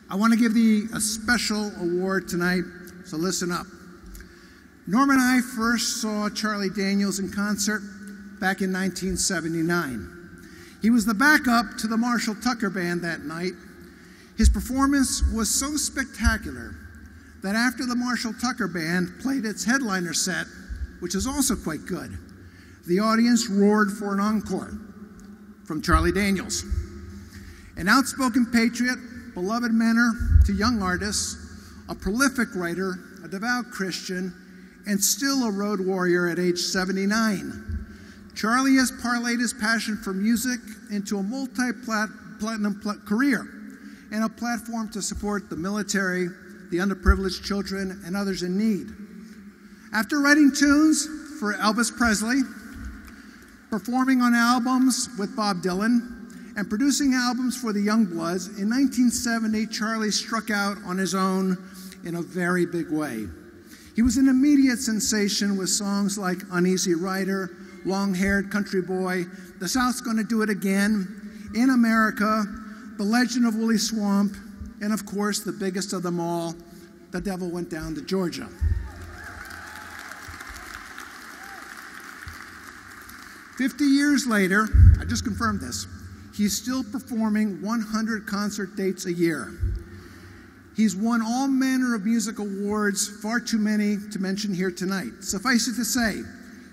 I want to give thee a special award tonight, so listen up. Norm and I first saw Charlie Daniels in concert back in 1979. He was the backup to the Marshall Tucker Band that night. His performance was so spectacular that after the Marshall Tucker Band played its headliner set, which is also quite good, the audience roared for an encore from Charlie Daniels. An outspoken patriot, beloved mentor to young artists, a prolific writer, a devout Christian, and still a road warrior at age 79. Charlie has parlayed his passion for music into a multi-platinum career and a platform to support the military, the underprivileged children, and others in need. After writing tunes for Elvis Presley, performing on albums with Bob Dylan, and producing albums for the Youngbloods, in 1970, Charlie struck out on his own in a very big way. He was an immediate sensation with songs like Uneasy Rider, Long-Haired Country Boy, The South's Gonna Do It Again, In America, The Legend of Woolly Swamp, and of course, the biggest of them all, The Devil Went Down to Georgia. "50 years later, I just confirmed this, he's still performing 100 concert dates a year. He's won all manner of music awards, far too many to mention here tonight. Suffice it to say,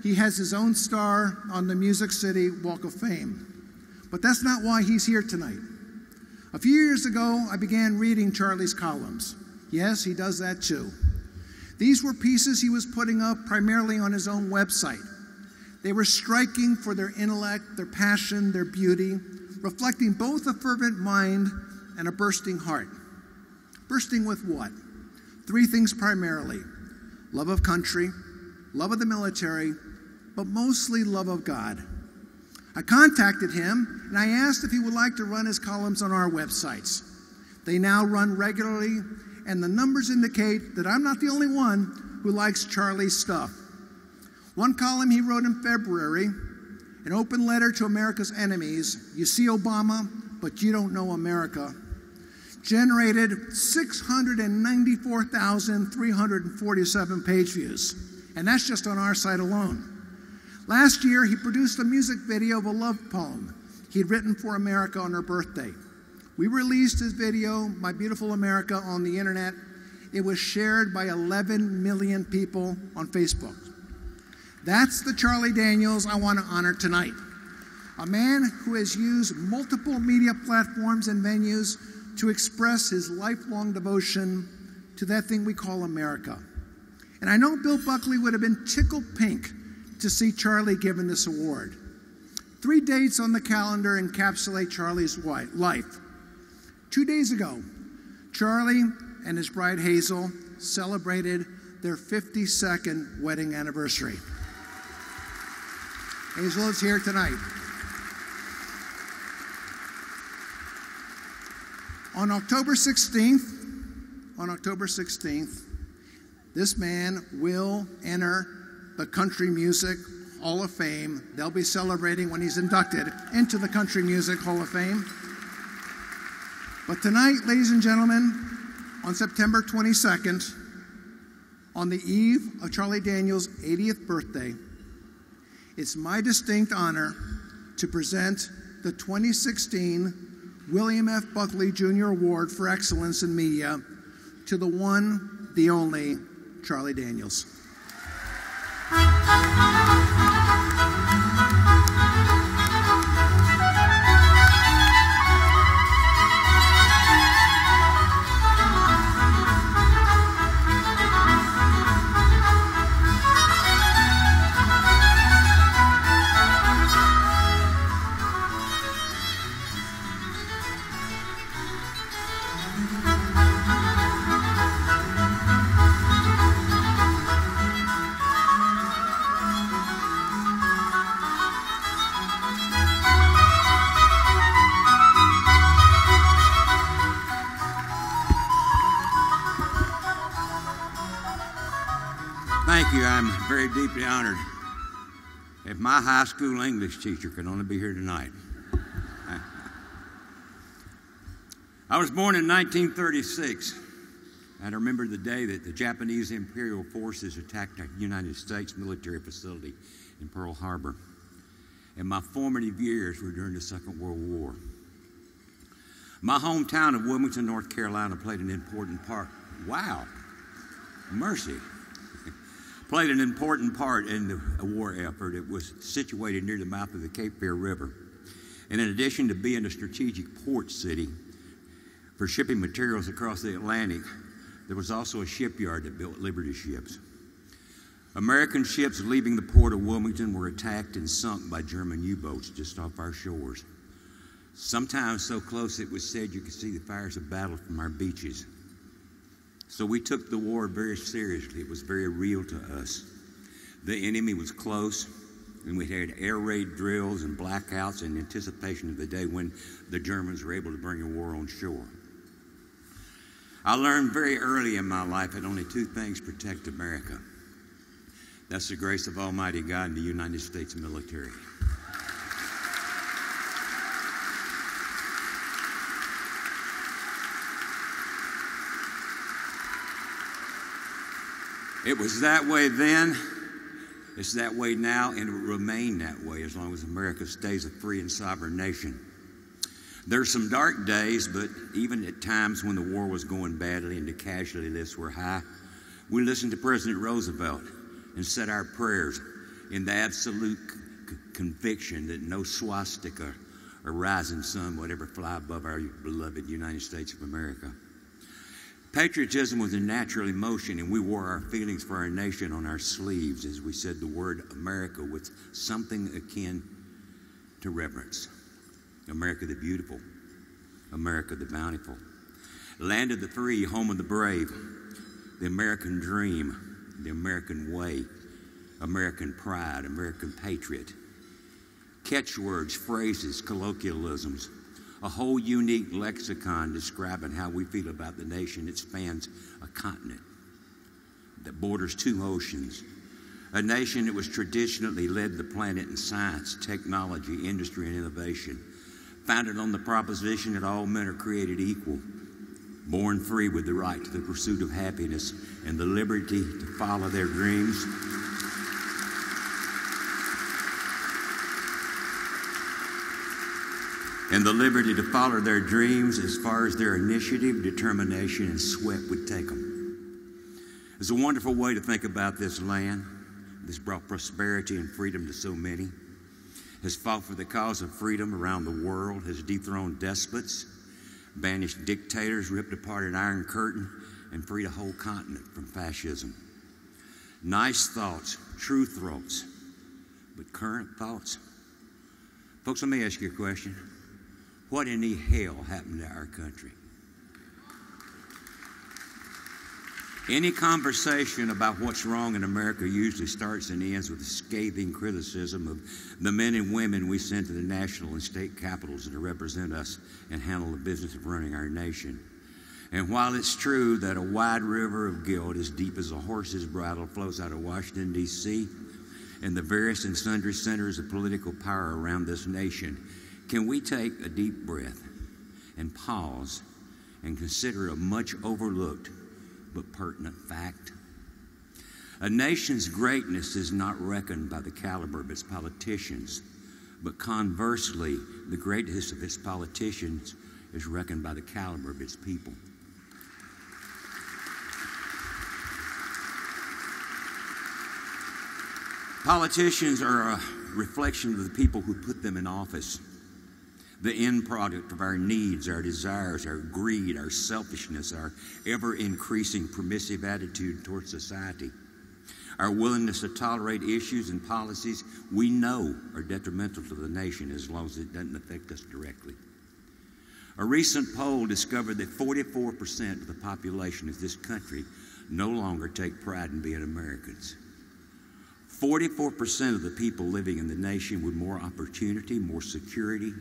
he has his own star on the Music City Walk of Fame. But that's not why he's here tonight. A few years ago, I began reading Charlie's columns. Yes, he does that too. These were pieces he was putting up primarily on his own website. They were striking for their intellect, their passion, their beauty, reflecting both a fervent mind and a bursting heart. Bursting with what? 3 things primarily: love of country, love of the military, but mostly love of God. I contacted him and I asked if he would like to run his columns on our websites. They now run regularly, and the numbers indicate that I'm not the only one who likes Charlie's stuff. One column he wrote in February, an open letter to America's enemies, "You see Obama, but you don't know America," generated 694,347 page views. And that's just on our site alone. Last year, he produced a music video of a love poem he'd written for America on her birthday. We released his video, My Beautiful America, on the internet. It was shared by 11 million people on Facebook. That's the Charlie Daniels I want to honor tonight. A man who has used multiple media platforms and venues to express his lifelong devotion to that thing we call America. And I know Bill Buckley would have been tickled pink to see Charlie given this award. 3 dates on the calendar encapsulate Charlie's life. 2 days ago, Charlie and his bride Hazel celebrated their 52nd wedding anniversary. Hazel is here tonight. On October 16th, this man will enter the Country Music Hall of Fame. They'll be celebrating when he's inducted into the Country Music Hall of Fame. But tonight, ladies and gentlemen, on September 22nd, on the eve of Charlie Daniels' 80th birthday, it's my distinct honor to present the 2016 William F. Buckley Jr. Award for Excellence in Media to the one, the only, Charlie Daniels. Thank you. I'm very deeply honored. If my high school English teacher could only be here tonight. I was born in 1936. I remember the day that the Japanese Imperial Forces attacked the United States military facility in Pearl Harbor. And my formative years were during the Second World War. My hometown of Wilmington, North Carolina played an important part. Wow, mercy. Played an important part in the war effort. It was situated near the mouth of the Cape Fear River. And in addition to being a strategic port city for shipping materials across the Atlantic, there was also a shipyard that built Liberty ships. American ships leaving the port of Wilmington were attacked and sunk by German U-boats just off our shores. Sometimes so close it was said you could see the fires of battle from our beaches. So we took the war very seriously. It was very real to us. The enemy was close, and we had air raid drills and blackouts in anticipation of the day when the Germans were able to bring a war on shore. I learned very early in my life that only two things protect America. That's the grace of Almighty God and the United States military. It was that way then, it's that way now, and it will remain that way as long as America stays a free and sovereign nation. There's some dark days, but even at times when the war was going badly and the casualty lists were high, we listened to President Roosevelt and said our prayers in the absolute conviction that no swastika or rising sun would ever fly above our beloved United States of America. Patriotism was a natural emotion, and we wore our feelings for our nation on our sleeves as we said the word America with something akin to reverence. America the beautiful, America the bountiful, land of the free, home of the brave, the American dream, the American way, American pride, American patriot. Catchwords, phrases, colloquialisms, a whole unique lexicon describing how we feel about the nation that spans a continent, that borders two oceans, a nation that was traditionally led the planet in science, technology, industry, and innovation, founded on the proposition that all men are created equal, born free with the right to the pursuit of happiness and the liberty to follow their dreams. And the liberty to follow their dreams as far as their initiative, determination, and sweat would take them. It's a wonderful way to think about this land that's brought prosperity and freedom to so many, has fought for the cause of freedom around the world, has dethroned despots, banished dictators, ripped apart an iron curtain, and freed a whole continent from fascism. Nice thoughts, true thoughts, but current thoughts? Folks, let me ask you a question. What in the hell happened to our country? Any conversation about what's wrong in America usually starts and ends with a scathing criticism of the men and women we send to the national and state capitals to represent us and handle the business of running our nation. And while it's true that a wide river of guilt as deep as a horse's bridle flows out of Washington, D.C., and the various and sundry centers of political power around this nation, can we take a deep breath and pause and consider a much overlooked but pertinent fact? A nation's greatness is not reckoned by the caliber of its politicians, but conversely, the greatness of its politicians is reckoned by the caliber of its people. Politicians are a reflection of the people who put them in office, the end product of our needs, our desires, our greed, our selfishness, our ever-increasing permissive attitude towards society, our willingness to tolerate issues and policies we know are detrimental to the nation as long as it doesn't affect us directly. A recent poll discovered that 44% of the population of this country no longer take pride in being Americans. 44% of the people living in the nation with more opportunity, more security,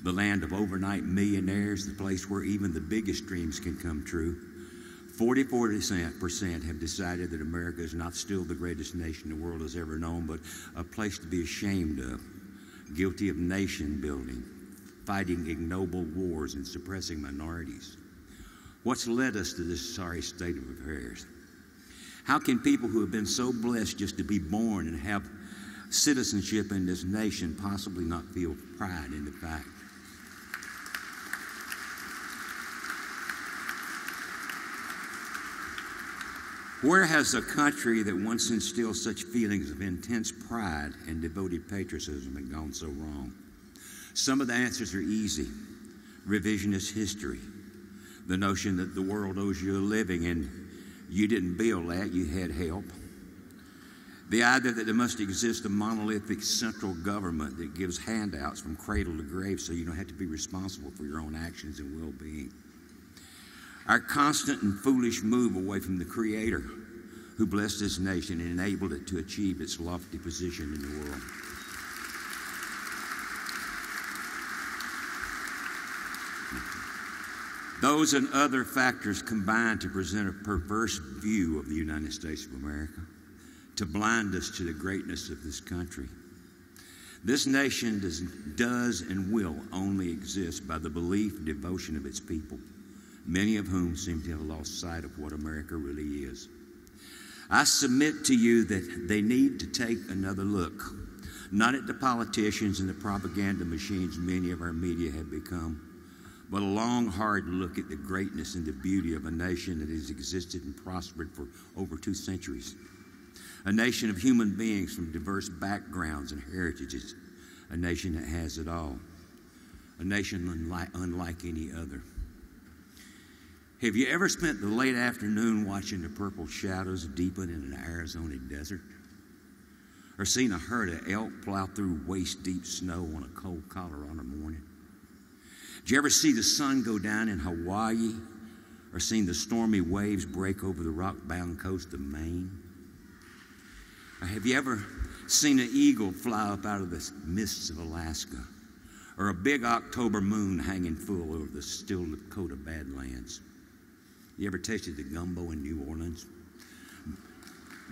the land of overnight millionaires, the place where even the biggest dreams can come true. 44% have decided that America is not still the greatest nation the world has ever known, but a place to be ashamed of, guilty of nation building. fighting ignoble wars and suppressing minorities? What's led us to this sorry state of affairs? How can people who have been so blessed just to be born and have citizenship in this nation possibly not feel pride in the fact? Where has a country that once instilled such feelings of intense pride and devoted patriotism been gone so wrong? Some of the answers are easy. Revisionist history. The notion that the world owes you a living and you didn't build that, you had help. The idea that there must exist a monolithic central government that gives handouts from cradle to grave so you don't have to be responsible for your own actions and well-being. Our constant and foolish move away from the Creator who blessed this nation and enabled it to achieve its lofty position in the world. Those and other factors combine to present a perverse view of the United States of America, to blind us to the greatness of this country. This nation does and will only exist by the belief and devotion of its people, many of whom seem to have lost sight of what America really is. I submit to you that they need to take another look, not at the politicians and the propaganda machines many of our media have become, but a long, hard look at the greatness and the beauty of a nation that has existed and prospered for over 2 centuries. A nation of human beings from diverse backgrounds and heritages. A nation that has it all. A nation unlike any other. Have you ever spent the late afternoon watching the purple shadows deepen in an Arizona desert? Or seen a herd of elk plow through waist-deep snow on a cold Colorado morning? Did you ever see the sun go down in Hawaii? Or seen the stormy waves break over the rock-bound coast of Maine? Or have you ever seen an eagle fly up out of the mists of Alaska? Or a big October moon hanging full over the still Dakota Badlands? You ever tasted the gumbo in New Orleans?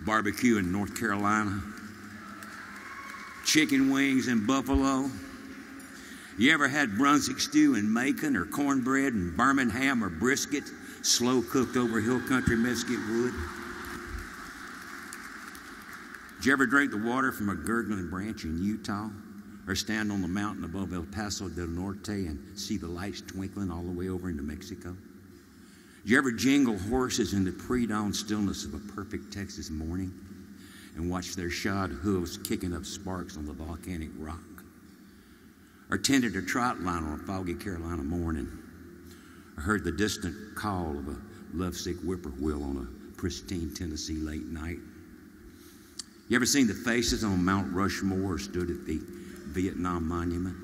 Barbecue in North Carolina? Chicken wings in Buffalo? You ever had Brunswick stew in Macon, or cornbread in Birmingham, or brisket slow cooked over hill country mesquite wood? Did you ever drink the water from a gurgling branch in Utah, or stand on the mountain above El Paso del Norte and see the lights twinkling all the way over into Mexico? Did you ever jingle horses in the pre-dawn stillness of a perfect Texas morning and watch their shod hooves kicking up sparks on the volcanic rock? Or tended a trot line on a foggy Carolina morning? Or heard the distant call of a lovesick whippoorwill on a pristine Tennessee late night? You ever seen the faces on Mount Rushmore or stood at the Vietnam Monument?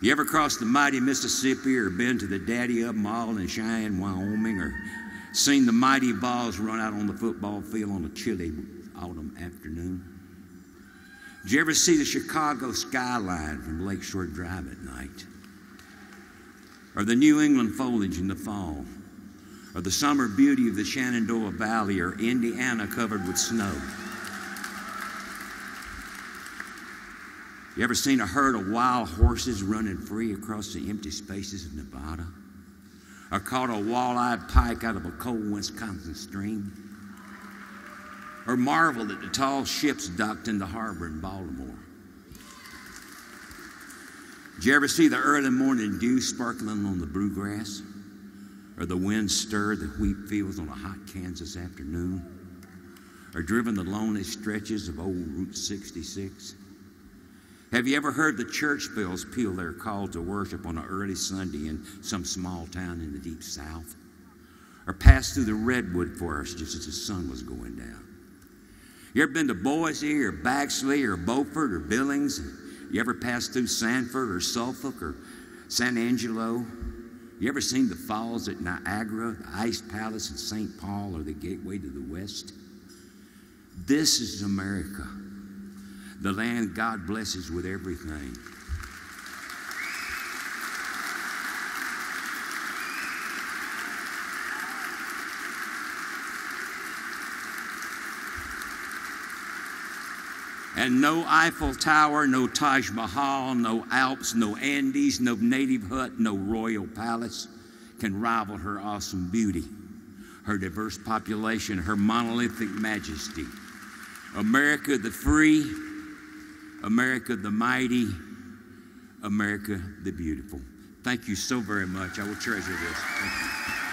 You ever crossed the mighty Mississippi or been to the daddy of them all in Cheyenne, Wyoming, or seen the mighty balls run out on the football field on a chilly autumn afternoon? Did you ever see the Chicago skyline from Lakeshore Drive at night? Or the New England foliage in the fall? Or the summer beauty of the Shenandoah Valley, or Indiana covered with snow? You ever seen a herd of wild horses running free across the empty spaces of Nevada? Or caught a wall-eyed pike out of a cold Wisconsin stream? Or marveled at the tall ships docked in the harbor in Baltimore? Did you ever see the early morning dew sparkling on the bluegrass? Or the wind stir the wheat fields on a hot Kansas afternoon? Or driven the lonely stretches of old Route 66? Have you ever heard the church bells peal their call to worship on an early Sunday in some small town in the deep South? Or passed through the redwood forest just as the sun was going down? You ever been to Boise or Baxley or Beaufort or Billings? You ever passed through Sanford or Suffolk or San Angelo? You ever seen the falls at Niagara, the Ice Palace in St. Paul, or the Gateway to the West? This is America, the land God blesses with everything. And no Eiffel Tower, no Taj Mahal, no Alps, no Andes, no native hut, no royal palace can rival her awesome beauty, her diverse population, her monolithic majesty. America the free, America the mighty, America the beautiful. Thank you so very much. I will treasure this. Thank you.